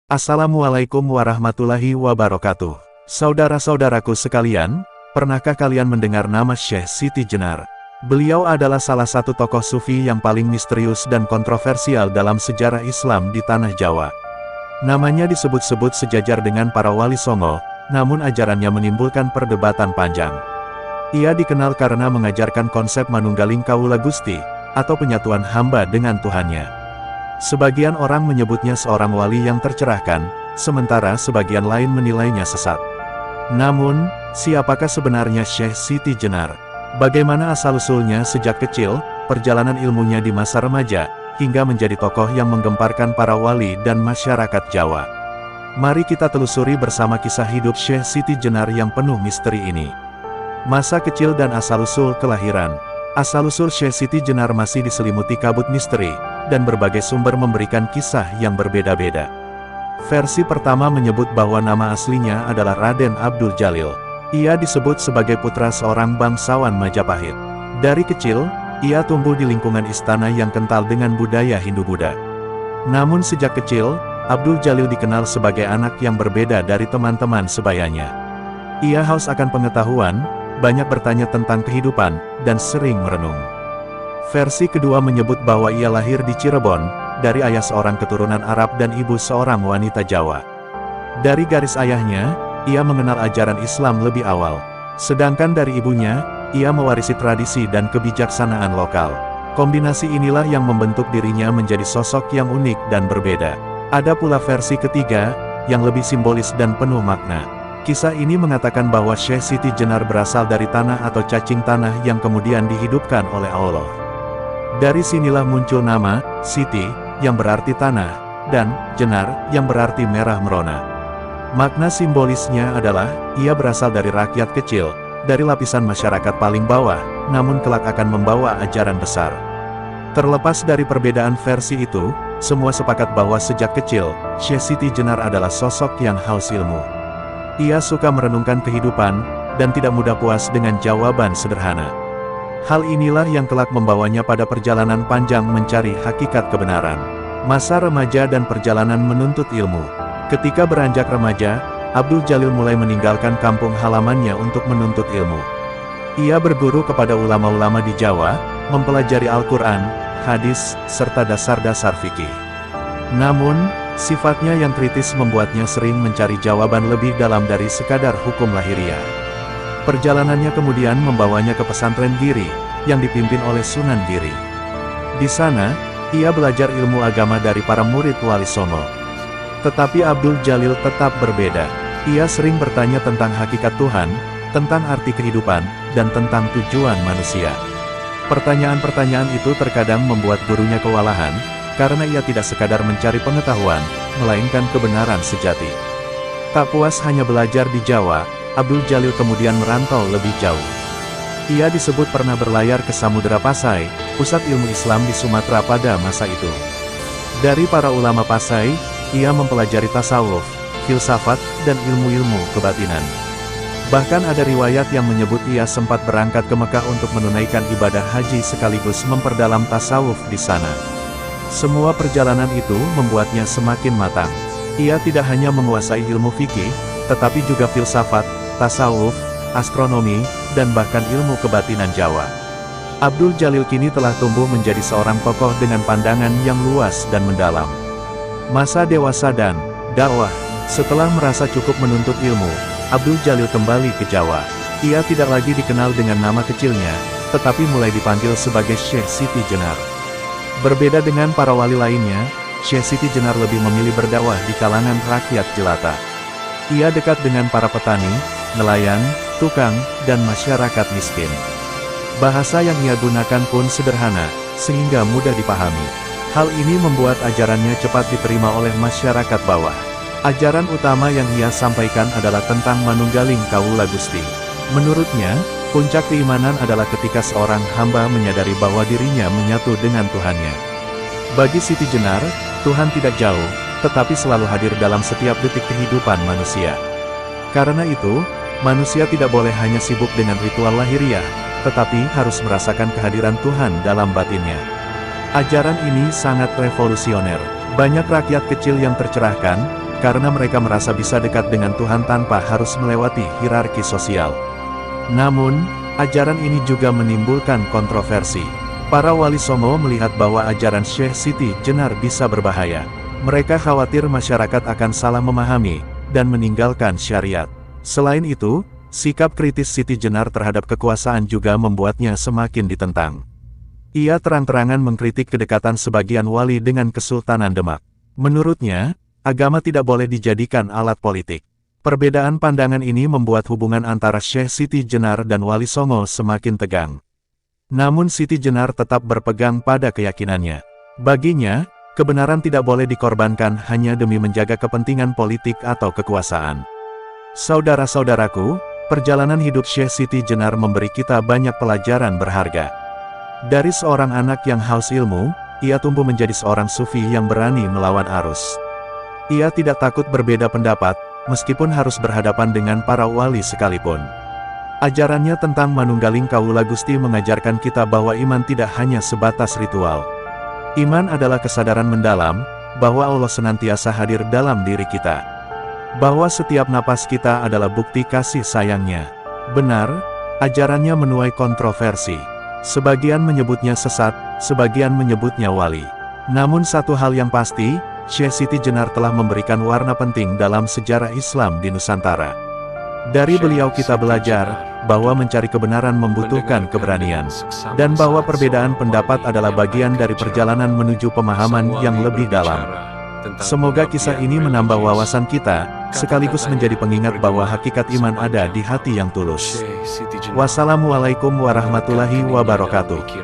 Assalamualaikum warahmatullahi wabarakatuh. Saudara-saudaraku sekalian, pernahkah kalian mendengar nama Syekh Siti Jenar? Beliau adalah salah satu tokoh sufi yang paling misterius dan kontroversial dalam sejarah Islam di Tanah Jawa. Namanya disebut-sebut sejajar dengan para wali songo, namun ajarannya menimbulkan perdebatan panjang. Ia dikenal karena mengajarkan konsep manunggaling kaula Gusti, atau penyatuan hamba dengan Tuhannya. Sebagian orang menyebutnya seorang wali yang tercerahkan, sementara sebagian lain menilainya sesat. Namun, siapakah sebenarnya Syekh Siti Jenar? Bagaimana asal-usulnya sejak kecil, perjalanan ilmunya di masa remaja, hingga menjadi tokoh yang menggemparkan para wali dan masyarakat Jawa? Mari kita telusuri bersama kisah hidup Syekh Siti Jenar yang penuh misteri ini. Masa kecil dan asal-usul kelahiran. Asal-usul Syekh Siti Jenar masih diselimuti kabut misteri, dan berbagai sumber memberikan kisah yang berbeda-beda. Versi pertama menyebut bahwa nama aslinya adalah Raden Abdul Jalil. Ia disebut sebagai putra seorang bangsawan Majapahit. Dari kecil, ia tumbuh di lingkungan istana yang kental dengan budaya Hindu-Buddha. Namun sejak kecil, Abdul Jalil dikenal sebagai anak yang berbeda dari teman-teman sebayanya. Ia haus akan pengetahuan, banyak bertanya tentang kehidupan, dan sering merenung. Versi kedua menyebut bahwa ia lahir di Cirebon, dari ayah seorang keturunan Arab dan ibu seorang wanita Jawa. Dari garis ayahnya, ia mengenal ajaran Islam lebih awal. Sedangkan dari ibunya, ia mewarisi tradisi dan kebijaksanaan lokal. Kombinasi inilah yang membentuk dirinya menjadi sosok yang unik dan berbeda. Ada pula versi ketiga, yang lebih simbolis dan penuh makna. Kisah ini mengatakan bahwa Syekh Siti Jenar berasal dari tanah atau cacing tanah yang kemudian dihidupkan oleh Allah. Dari sinilah muncul nama, Siti, yang berarti tanah, dan Jenar, yang berarti merah merona. Makna simbolisnya adalah, ia berasal dari rakyat kecil, dari lapisan masyarakat paling bawah, namun kelak akan membawa ajaran besar. Terlepas dari perbedaan versi itu, semua sepakat bahwa sejak kecil, Syekh Siti Jenar adalah sosok yang haus ilmu. Ia suka merenungkan kehidupan, dan tidak mudah puas dengan jawaban sederhana. Hal inilah yang kelak membawanya pada perjalanan panjang mencari hakikat kebenaran. Masa remaja dan perjalanan menuntut ilmu. Ketika beranjak remaja, Abdul Jalil mulai meninggalkan kampung halamannya untuk menuntut ilmu. Ia berguru kepada ulama-ulama di Jawa, mempelajari Al-Quran, hadis, serta dasar-dasar fikih. Namun, sifatnya yang kritis membuatnya sering mencari jawaban lebih dalam dari sekadar hukum lahiriah. Perjalanannya kemudian membawanya ke pesantren Giri, yang dipimpin oleh Sunan Giri. Di sana, ia belajar ilmu agama dari para murid Wali Songo. Tetapi Abdul Jalil tetap berbeda. Ia sering bertanya tentang hakikat Tuhan, tentang arti kehidupan, dan tentang tujuan manusia. Pertanyaan-pertanyaan itu terkadang membuat gurunya kewalahan, karena ia tidak sekadar mencari pengetahuan, melainkan kebenaran sejati. Tak puas hanya belajar di Jawa, Abdul Jalil kemudian merantau lebih jauh. Ia disebut pernah berlayar ke Samudera Pasai, pusat ilmu Islam di Sumatera pada masa itu. Dari para ulama Pasai, ia mempelajari tasawuf, filsafat, dan ilmu-ilmu kebatinan. Bahkan ada riwayat yang menyebut ia sempat berangkat ke Mekah untuk menunaikan ibadah haji sekaligus memperdalam tasawuf di sana. Semua perjalanan itu membuatnya semakin matang. Ia tidak hanya menguasai ilmu fikih, tetapi juga filsafat, tasawuf, astronomi, dan bahkan ilmu kebatinan Jawa. Abdul Jalil kini telah tumbuh menjadi seorang tokoh dengan pandangan yang luas dan mendalam. Masa dewasa dan dakwah. Setelah merasa cukup menuntut ilmu, Abdul Jalil kembali ke Jawa. Ia tidak lagi dikenal dengan nama kecilnya, tetapi mulai dipanggil sebagai Syekh Siti Jenar. Berbeda dengan para wali lainnya, Syekh Siti Jenar lebih memilih berdakwah di kalangan rakyat jelata. Ia dekat dengan para petani, nelayan, tukang, dan masyarakat miskin. Bahasa yang ia gunakan pun sederhana, sehingga mudah dipahami. Hal ini membuat ajarannya cepat diterima oleh masyarakat bawah. Ajaran utama yang ia sampaikan adalah tentang manunggaling kaula Gusti. Menurutnya, puncak keimanan adalah ketika seorang hamba menyadari bahwa dirinya menyatu dengan Tuhannya. Bagi Siti Jenar, Tuhan tidak jauh, tetapi selalu hadir dalam setiap detik kehidupan manusia. Karena itu, manusia tidak boleh hanya sibuk dengan ritual lahiriah, tetapi harus merasakan kehadiran Tuhan dalam batinnya. Ajaran ini sangat revolusioner. Banyak rakyat kecil yang tercerahkan, karena mereka merasa bisa dekat dengan Tuhan tanpa harus melewati hierarki sosial. Namun, ajaran ini juga menimbulkan kontroversi. Para wali songo melihat bahwa ajaran Syekh Siti Jenar bisa berbahaya. Mereka khawatir masyarakat akan salah memahami dan meninggalkan syariat. Selain itu, sikap kritis Siti Jenar terhadap kekuasaan juga membuatnya semakin ditentang. Ia terang-terangan mengkritik kedekatan sebagian wali dengan Kesultanan Demak. Menurutnya, agama tidak boleh dijadikan alat politik. Perbedaan pandangan ini membuat hubungan antara Syekh Siti Jenar dan Wali Songo semakin tegang. Namun Siti Jenar tetap berpegang pada keyakinannya. Baginya, kebenaran tidak boleh dikorbankan hanya demi menjaga kepentingan politik atau kekuasaan. Saudara-saudaraku, perjalanan hidup Syekh Siti Jenar memberi kita banyak pelajaran berharga. Dari seorang anak yang haus ilmu, ia tumbuh menjadi seorang sufi yang berani melawan arus. Ia tidak takut berbeda pendapat, meskipun harus berhadapan dengan para wali sekalipun. Ajarannya tentang Manunggaling Kawula Gusti mengajarkan kita bahwa iman tidak hanya sebatas ritual. Iman adalah kesadaran mendalam, bahwa Allah senantiasa hadir dalam diri kita. Bahwa setiap napas kita adalah bukti kasih sayangnya. Benar, ajarannya menuai kontroversi. Sebagian menyebutnya sesat, sebagian menyebutnya wali. Namun satu hal yang pasti, Syekh Siti Jenar telah memberikan warna penting dalam sejarah Islam di Nusantara. Dari beliau kita belajar, bahwa mencari kebenaran membutuhkan keberanian. Dan bahwa perbedaan pendapat adalah bagian dari perjalanan menuju pemahaman yang lebih dalam. Semoga kisah ini menambah wawasan kita, sekaligus menjadi pengingat bahwa hakikat iman ada di hati yang tulus. Wassalamualaikum warahmatullahi wabarakatuh.